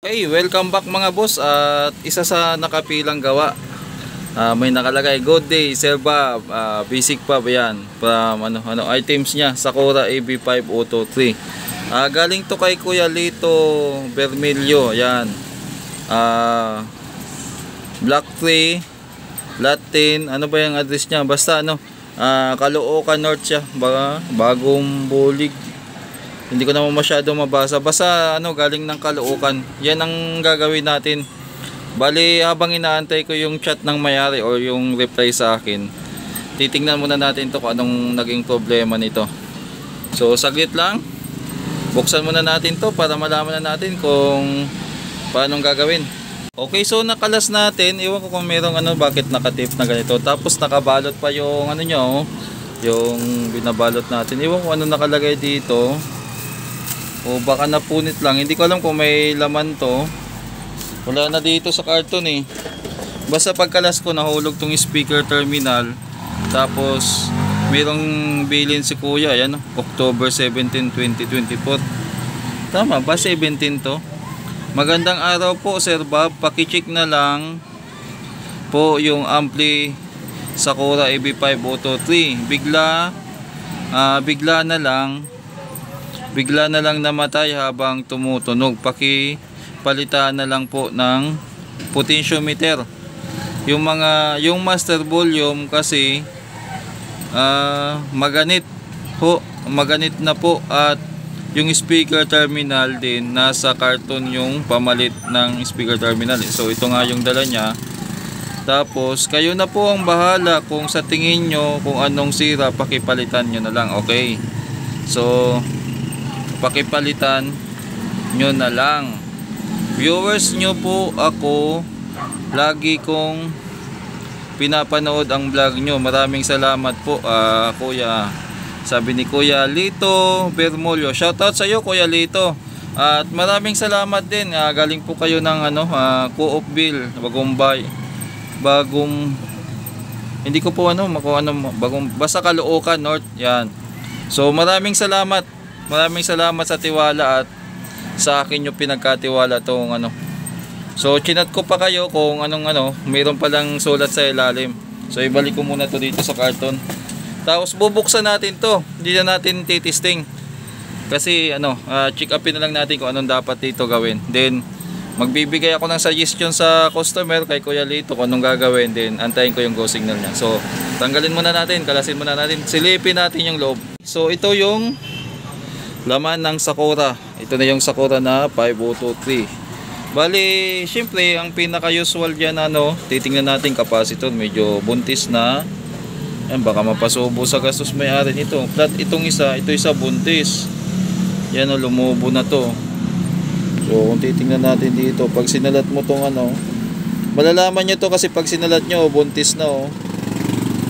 Hey, welcome back mga boss. At isa sa nakapilang gawa, may nakalagay good day Sir Bob, basic pa ba yan from items niya Sakura AB5023. Galing to kay Kuya Lito Bermelio. Yan, Block 3 Latin, ano ba yung address niya, basta Caloocan North siya, bagong bulig. Hindi ko naman masyado mabasa. Basta galing ng Caloocan. Yan ang gagawin natin. Bali, habang inaantay ko yung chat ng mayari o yung reply sa akin, titingnan muna natin to kung anong naging problema nito. So, saglit lang. Buksan muna natin to para malaman na natin kung paano gagawin. Okay, so nakalas natin. Iwan ko kung merong bakit nakatip na ganito. Tapos nakabalot pa yung nyo, yung binabalot natin. Iwan ko ano nakalagay dito. O baka napunit lang. Hindi ko alam kung may laman to. Wala na dito sa karton eh. Basta pagkalas ko nahulog tong speaker terminal. Tapos mayroong bilin si kuya. Ayan, October 17, 2024. Tama ba? 17 to? Magandang araw po Sir Bob. Pakicheck na lang po yung ampli Sakura AB5023. Bigla na lang namatay habang tumutunog. Pakipalitan na lang po ng potentiometer. Yung master volume kasi maganit na po, at yung speaker terminal din nasa karton yung pamalit ng speaker terminal. So ito nga yung dala niya. Tapos kayo na po ang bahala kung sa tingin nyo kung anong sira, pakipalitan nyo na lang. Okay, so pakipalitan nyo na lang. Viewers nyo po ako, lagi kong pinapanood ang vlog nyo. Maraming salamat po kuya. Sabi ni Kuya Lito Bermelio. Shoutout sa iyo Kuya Lito. At maraming salamat din. Galing po kayo ng Co-opville, hindi ko po basta Caloocan North. Yan. So maraming salamat. Maraming salamat sa tiwala at sa akin yung pinagkatiwala tong So chinat ko pa kayo kung mayroon palang sulat sa ilalim. So ibalik ko muna to dito sa karton. Tapos bubuksan natin to. Hindi na natin titisting. Kasi check upin na lang natin kung anong dapat dito gawin. Then magbibigay ako ng suggestion sa customer kay Kuya Lito kung anong gagawin. Then antayin ko yung go signal niya. So tanggalin muna natin, kalasin muna natin, silipin natin yung loob. So ito yung laman ng Sakura. Ito na yung Sakura na 5023. Bali, syempre ang pinaka usual diyan titingnan natin capacitor, medyo buntis na. Yan, baka mapasubo sa gastos may-ari nito. Flat ito isa buntis. Yan lumubo na to. So kung titingnan natin dito, pag sinalat mo tong malalaman nyo to kasi pag sinalat nyo buntis na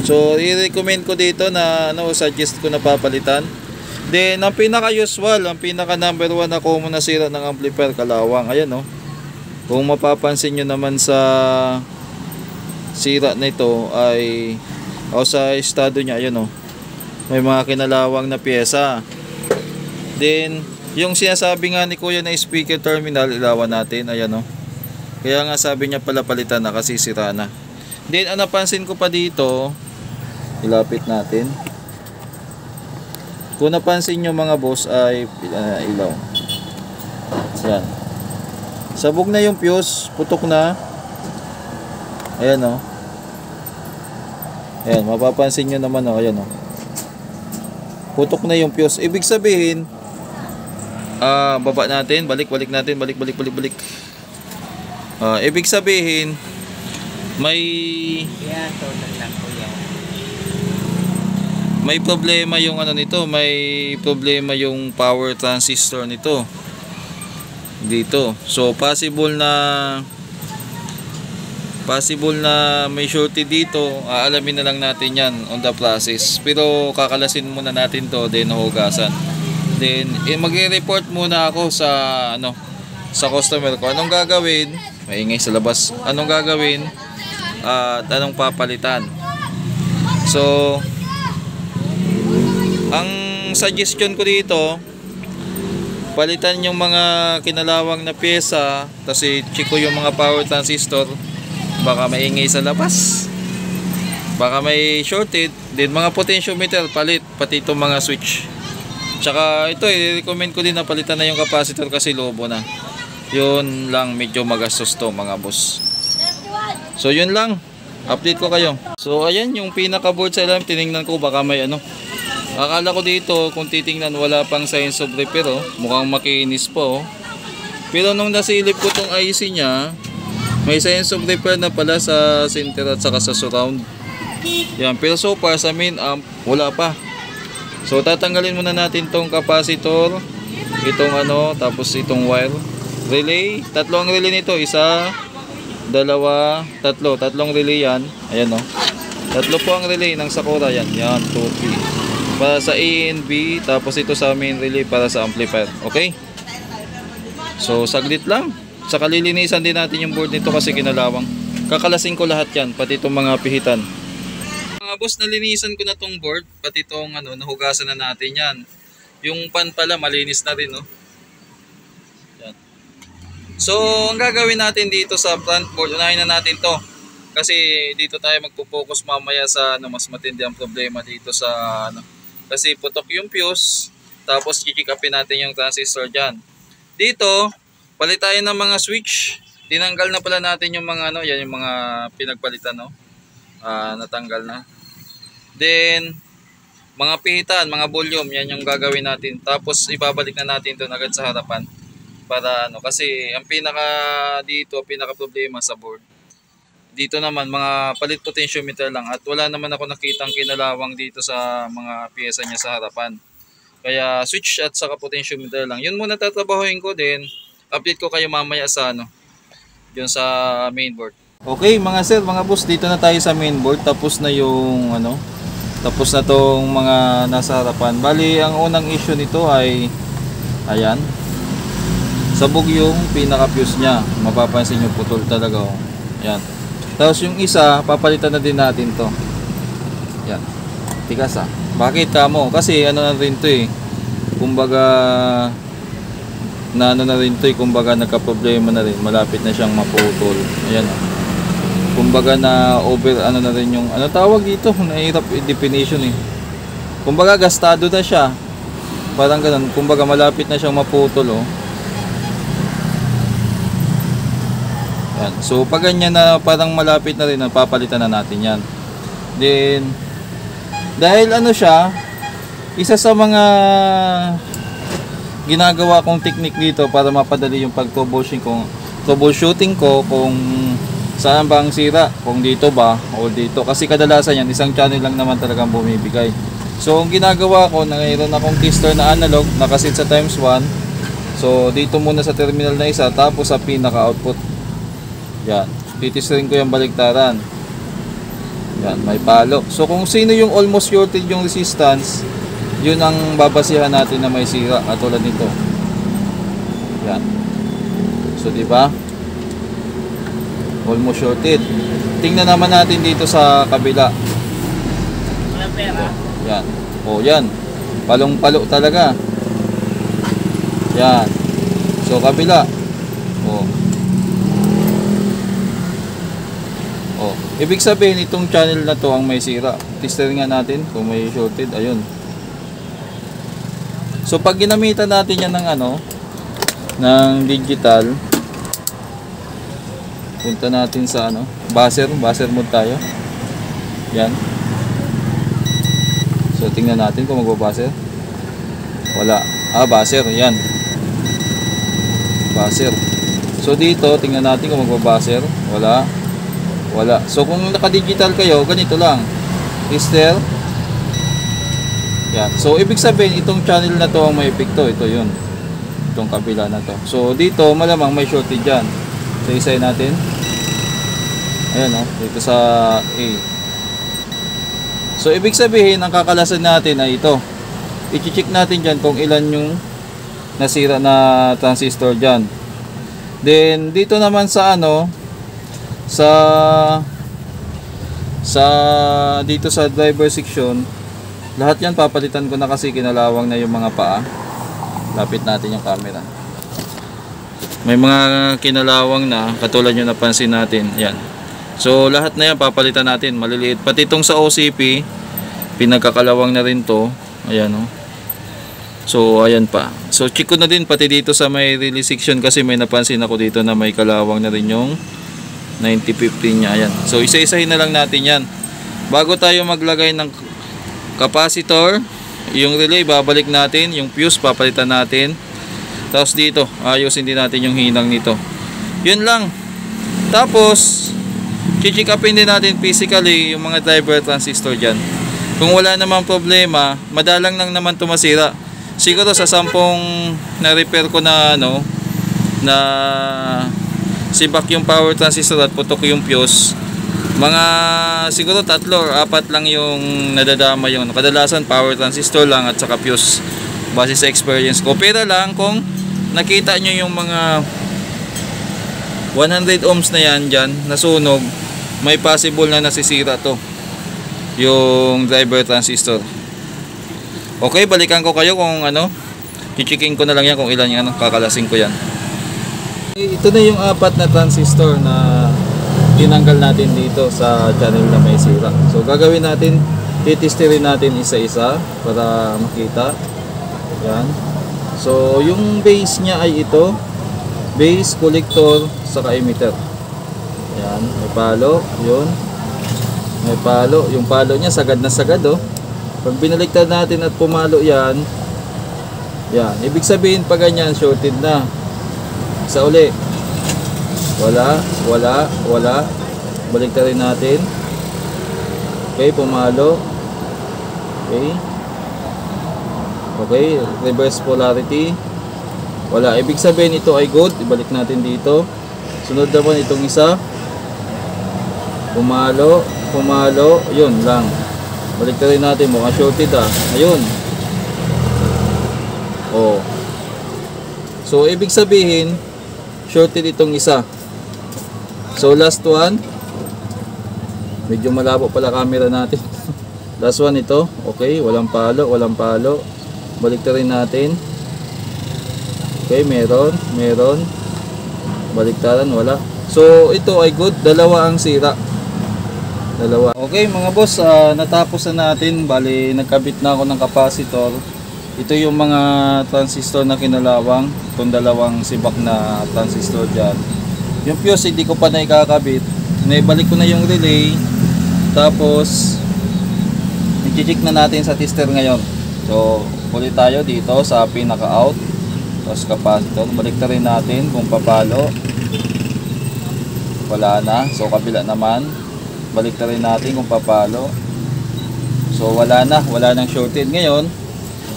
So i-recommend ko dito na suggest ko na papalitan. Then ang pinaka usual, ang pinaka number 1 na common na sira ng amplifier, kalawang. Ayan kung mapapansin nyo naman sa sira na ito ay sa estado nya, ayan may mga kinalawang na pyesa. Then yung sinasabi nga ni Kuya na speaker terminal, ilawan natin. Ayan kaya nga sabi niya pala palitan na kasi sira na. Then ang napansin ko pa dito, ilapit natin. Kung napansin nyo mga boss ay ilaw. Yan. Sabog na yung fuse, putok na. Ayan Ayan, mapapansin nyo naman ayan putok na yung fuse. Ibig sabihin, baba natin, balik natin, balik. Ibig sabihin, may problema yung nito, may problema yung power transistor nito dito. So possible na may shorty dito. Aalamin na lang natin yan on the process. Pero kakalasin muna natin to, then hugasan. Then magre-report muna ako sa customer ko. Anong gagawin? Maingay sa labas. Anong gagawin? At anong papalitan? So ang suggestion ko dito, palitan yung mga kinalawang na pyesa, tapos i-check ko yung mga power transistor, baka maingay sa labas, baka may shorted. Din mga potentiometer palit, pati itong mga switch. Tsaka ito i-recommend ko din na palitan na yung capacitor kasi lobo na. Yun lang, medyo magastos to mga boss. So yun lang, update ko kayo. So ayan yung pinaka board sa ilalim, tiningnan ko baka may ano. Akala ko dito kung titingnan wala pang signs of repair oh. Mukhang makinis po oh. Pero nung nasilip ko tong IC nya, may signs of repair na pala sa center at saka sa surround. Yan, pero so far sa main amp wala pa. So tatanggalin muna natin tong capacitor, itong ano, tapos itong wire. Relay, tatlo ang relay nito, isa, dalawa, tatlo, tatlong relay yan. Ayan oh. Tatlo po ang relay ng Sakura yan. Yan, 2, 3. Para sa A and B, tapos ito sa main relay para sa amplifier. Okay? So saglit lang. Saka lilinisan din natin yung board nito kasi kinalawang. Kakalasin ko lahat yan, pati itong mga pihitan. Mga boss, nalinisan ko na tong board, pati itong ano, nahugasan na natin yan. Yung pan pala malinis na rin, no? Yan. So ang gagawin natin dito sa front board, unahin na natin to. Kasi dito tayo magpo-focus mamaya sa ano, mas matindi ang problema dito sa ano. Kasi putok yung fuse, tapos i-check upin natin yung transistor dyan. Dito, palit tayo ng mga switch. Tinanggal na pala natin yung mga ano, yan yung mga pinagpalitan, no? Natanggal na. Then, mga pihitan, mga volume, yan yung gagawin natin. Tapos ibabalik na natin doon agad sa harapan. Para ano, kasi ang pinaka problema sa board. Dito naman mga palit potentiometer lang at wala naman ako nakitang kinalawang dito sa mga piyesa niya sa harapan. Kaya switch at saka potentiometer lang. Yun muna tatrabahuin ko, din update ko kayo mamaya sa ano, yun sa mainboard. Okay mga sir, mga boss, dito na tayo sa mainboard. Tapos na yung ano, tapos na tong mga nasa harapan. Bali ang unang issue nito ay ayan, sabog yung pinaka fuse nya. Mapapansin nyo putol talaga oh. Ayan. Tapos yung isa, papalitan na din natin to. Yan. Tigas ah. Bakit kamo? Kasi ano na rin to eh. Kumbaga, na ano na rin to eh. Kumbaga nagka-problema na rin. Malapit na siyang maputol. Ayan ah. Kumbaga na over, ano na rin yung, ano tawag dito? Nahirap definition eh. Kumbaga gastado na siya. Parang ganun. Kumbaga malapit na siyang maputol oh. Yan. So pag ganyan na parang malapit na rin, papalitan na natin yan. Then dahil ano siya, isa sa mga ginagawa kong technique dito para mapadali yung troubleshooting ko kung saan ba ang sira, kung dito ba o dito, kasi kadalasan yan isang channel lang naman talagang bumibigay. So ang ginagawa ko, mayroon akong tester na analog nakasit sa times 1. So dito muna sa terminal na isa, tapos sa pinaka output. Yan, titesterin ko yung baliktaran. Yan, may palo. So kung sino yung almost shorted yung resistance, yun ang babasihan natin na may sira, katulad nito. Yan. So di ba? Almost shorted. Tingnan naman natin dito sa kabila. Yan. Oh, yan. Palong-palo talaga. Yan. So kabila. Oh. Oh, ibig sabihin itong channel na to ang may sira. Tester nga natin kung may shorted. Ayun. So pag ginamitan natin yan ng ano, ng digital, punta natin sa ano, buzzer mode tayo. Yan. So tingnan natin kung magbo-buzzer. Wala. Buzzer, yan. Buzzer. So dito tingnan natin kung magbo-buzzer. Wala. Wala. So kung naka-digital kayo, ganito lang. Tester. Yan. So ibig sabihin itong channel na to ang may epekto. Ito 'yun. Itong kabila na to. So dito malamang may shorted diyan. So isayin natin. Ayan oh, dito sa A. So ibig sabihin ang kakalasan natin ay ito. I-check natin diyan kung ilan yung nasira na transistor diyan. Then dito naman sa ano, sa dito sa driver section, lahat yan papalitan ko na kasi kinalawang na yung mga paa. Lapit natin yung camera. May mga kinalawang na katulad yung napansin natin. Yan. So lahat na yan papalitan natin. Maliliit. Pati itong sa OCP, pinagkakalawang na rin to. Ayan o. So ayan pa. So check ko na din pati dito sa may release section kasi may napansin ako dito na may kalawang na rin yung 9015 niya. Ayan. So isa-isahin na lang natin yan. Bago tayo maglagay ng capacitor, yung relay babalik natin, yung fuse papalitan natin. Tapos dito, ayusin din natin yung hinang nito. Yun lang. Tapos check upin din natin physically yung mga driver transistor dyan. Kung wala namang problema, madalang lang naman tumasira. Siguro sa 10 na repair ko na na sibak yung power transistor at putok yung fuse, mga siguro 3 or 4 lang yung nadadama yung kadalasan power transistor lang at saka fuse base sa experience ko. Pero lang kung nakita nyo yung mga 100 ohms na yan dyan nasunog, may possible na nasisira to yung driver transistor. Okay, balikan ko kayo kung checking ko na lang yan kung ilan yung kakalasing ko yan. Ito na yung 4 na transistor na tinanggal natin dito sa channel na may sira. So gagawin natin, titesterin natin isa-isa para makita. Yan. So yung base nya ay ito, base, collector, saka emitter. Yan, may palo, yun. May palo, yung palo nya sagad na sagad oh. Pag binaliktad natin at pumalo yan, yan, ibig sabihin pag ganyan shorted na. Isa uli. Wala. Baliktarin natin. Okay, pumalo. Okay, reverse polarity. Wala, ibig sabihin ito ay good. Ibalik natin dito. Sunod naman itong isa. Pumalo, yun lang. Baliktarin natin, mukhang shorted ayun. Oh. So ibig sabihin shorted itong isa. So last one, medyo malabo pala camera natin. Last one ito, okay, walang palo. Baliktarin natin. Okay, meron. Baliktaran, wala. So ito ay good, dalawa ang sira. Okay mga boss, natapos na natin. Bali nagkabit na ako ng capacitor. Ito yung mga transistor na kinalawang, itong dalawang sibak na transistor dyan. Yung fuse hindi ko pa na ikakabit, naibalik ko na yung relay. Tapos i-check na natin sa tester ngayon. So ulit tayo dito sa pinaka out, tapos capacitor, baliktarin natin kung papalo. Wala na. So kabila naman, baliktarin natin kung papalo. So wala nang shorted ngayon.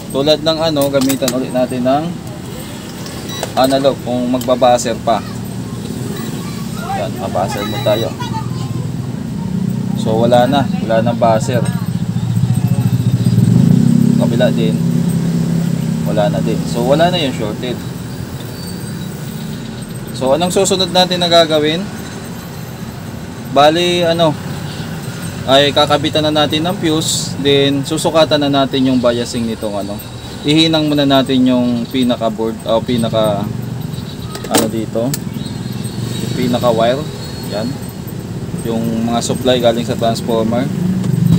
Tulad ng gamitan ulit natin ng analog kung magbabaser pa. Yan, mabaser mo tayo. So wala nang baser. Kabila din, wala na din. So wala na yung shorted. So anong susunod natin na gagawin? Bali ay kakabitan na natin ng fuse, then susukatan na natin yung biasing nitong ihinang muna natin yung pinaka board o pinaka dito, yung pinaka wire. Yan, yung mga supply galing sa transformer.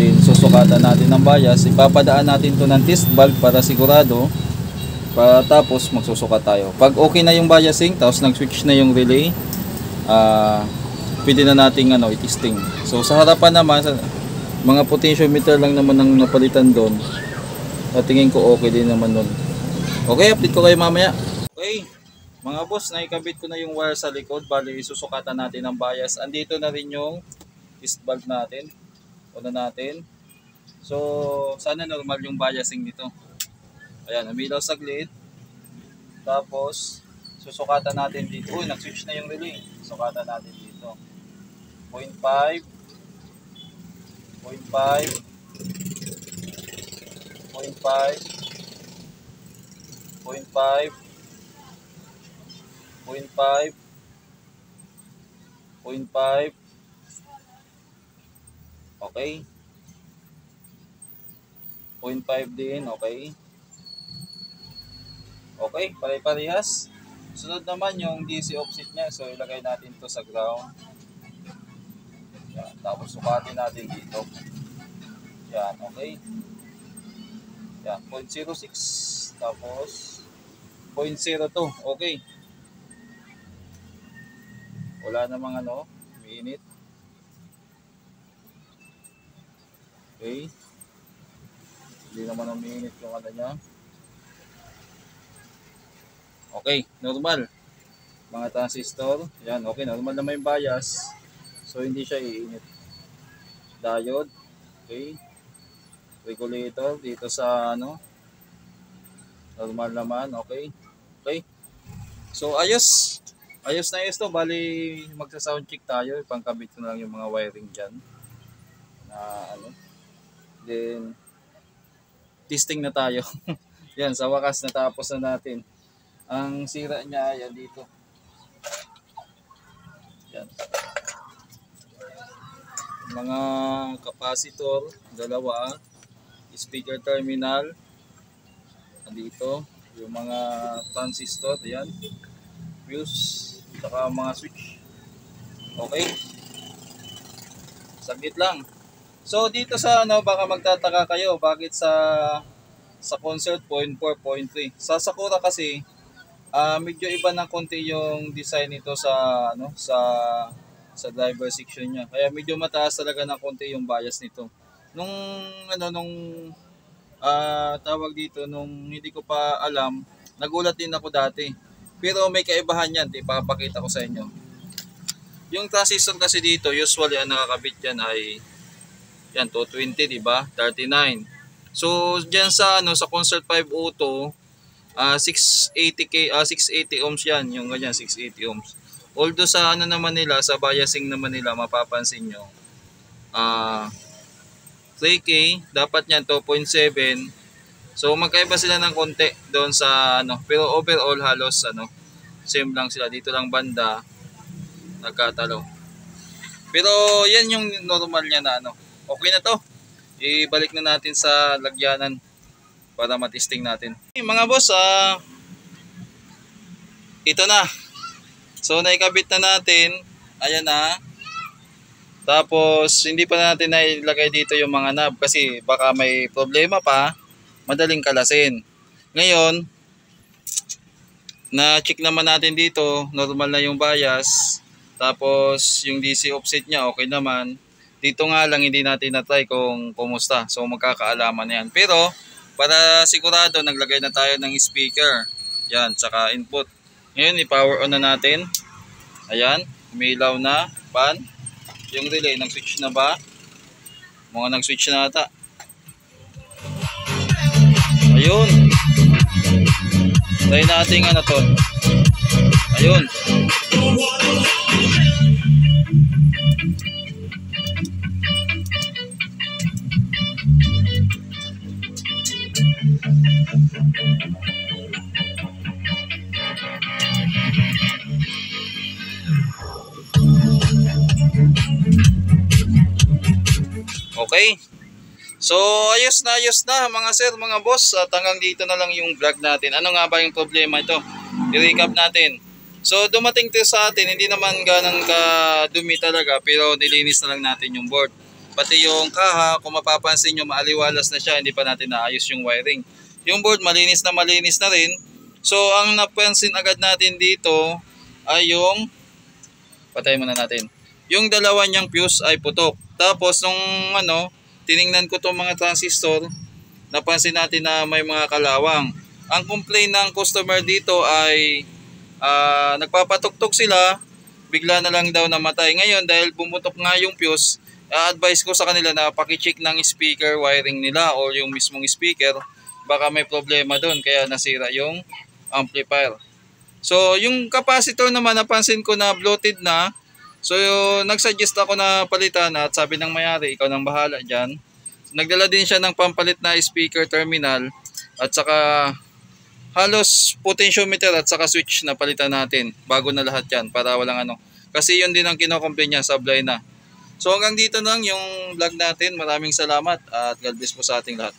Then susukatan natin ng bias, ipapadaan natin to ng test valve para sigurado, para tapos magsusukat tayo. Pag okay na yung biasing, tapos nag-switch na yung relay, pwede na nating i-testing. So sa harapan naman, mga potentiometer lang naman ang napalitan doon. At tingin ko okay din naman doon. Okay, update ko kayo mamaya. Okay, mga boss, naikabit ko na yung wire sa likod. Bali, susukatan natin ang bias. Andito na rin yung test valve natin. Una natin. So, sana normal yung biasing nito. Ayan, umilaw saglit. Tapos, susukatan natin dito. Uy, nag-switch na yung relay. Susukatan natin dito. 0.5 0.5 okay, 0.5 din, okay. Okay, pare-parehas. Sunod naman yung DC offset niya. So ilagay natin to sa ground. Yan. Tapos sukatin natin dito. Yan, okay. Yan, 0.06. Tapos 0.02. Okay. Wala namang minute. Okay. Hindi naman ang minute yung niya. Okay, normal. Mga transistor. Yan, okay. Normal naman yung bias. So, hindi siya iinit. Diode. Okay. Regulator. Dito sa normal naman. Okay. Okay. So, ayos. Ayos na to. Bali, magsa-sound check tayo. Ipangkabit ko na lang yung mga wiring dyan. Na Then, testing na tayo. Yan, sa wakas natapos na natin. Ang sira niya, yan dito. Yan. Mga capacitor, dalawa. Speaker terminal. Dito. Yung mga transistor, yan. Fuse, saka mga switch. Okay. Saglit lang. So dito sa baka magtataka kayo bakit sa Concert 0.4.3. Sa Sakura kasi medyo iba ng konti yung design nito sa sa driver section niya. Kaya medyo mataas talaga ng konti yung bias nito. Nung tawag dito nung hindi ko pa alam, nagulat din ako dati. Pero may kaibahan yan, ipapakita ko sa inyo. Yung transistor kasi dito, usually ang nakakabit diyan ay yan 220, di ba? 39. So diyan sa sa Concert 502, 680 ohms yan, yung ganyan 680 ohms. Although sa naman nila, sa biasing naman nila mapapansin nyo 3K, dapat yan 2.7. So magkaiba sila ng konti doon sa pero overall halos same lang sila. Dito lang banda nagkatalo. Pero yan yung normal niya na okay na to. Ibalik na natin sa lagyanan para matesting natin. Okay, mga boss, ito na. So naikabit na natin. Ayan na. Tapos hindi pa natin nailagay dito yung mga knob kasi baka may problema pa, madaling kalasin. Ngayon, na-check naman natin dito, normal na yung bias. Tapos yung DC offset niya okay naman. Dito nga lang hindi natin na-try kung kumusta. So magkakaalaman na yan. Pero para sigurado naglagay na tayo ng speaker. Yan, saka input. Ngayon i-power on na natin. Ayan, umilaw na pan. Yung relay nag-switch na ba? Mga nag-switch na ata. Ayun. Try natin to. Ayun. Okay. So ayos na mga sir, mga boss. At hanggang dito na lang yung vlog natin. Ano nga ba yung problema ito? I-recap natin. So dumating to sa atin, hindi naman ganang kadumi talaga, pero nilinis na lang natin yung board. Pati yung kaha, kung mapapansin nyo, maaliwalas na siya, hindi pa natin naayos yung wiring. Yung board malinis na rin. So ang napansin agad natin dito ay yung, patay muna natin, yung dalawa niyang fuse ay putok. Tapos nung tiningnan ko itong mga transistor, napansin natin na may mga kalawang. Ang complaint ng customer dito ay nagpapatuktok sila, bigla na lang daw namatay. Ngayon dahil bumutok nga yung fuse, advice ko sa kanila na paki-check ng speaker wiring nila o yung mismong speaker, baka may problema doon kaya nasira yung amplifier. So yung capacitor naman napansin ko na bloated na. So nagsuggest ako na palitan at sabi ng may-ari, ikaw nang bahala dyan. Nagdala din siya ng pampalit na speaker terminal at saka halos potentiometer at saka switch na palitan natin. Bago na lahat yan para walang Kasi yun din ang kino-complain niya, sablay na. So hanggang dito lang yung vlog natin. Maraming salamat at God bless po sa ating lahat.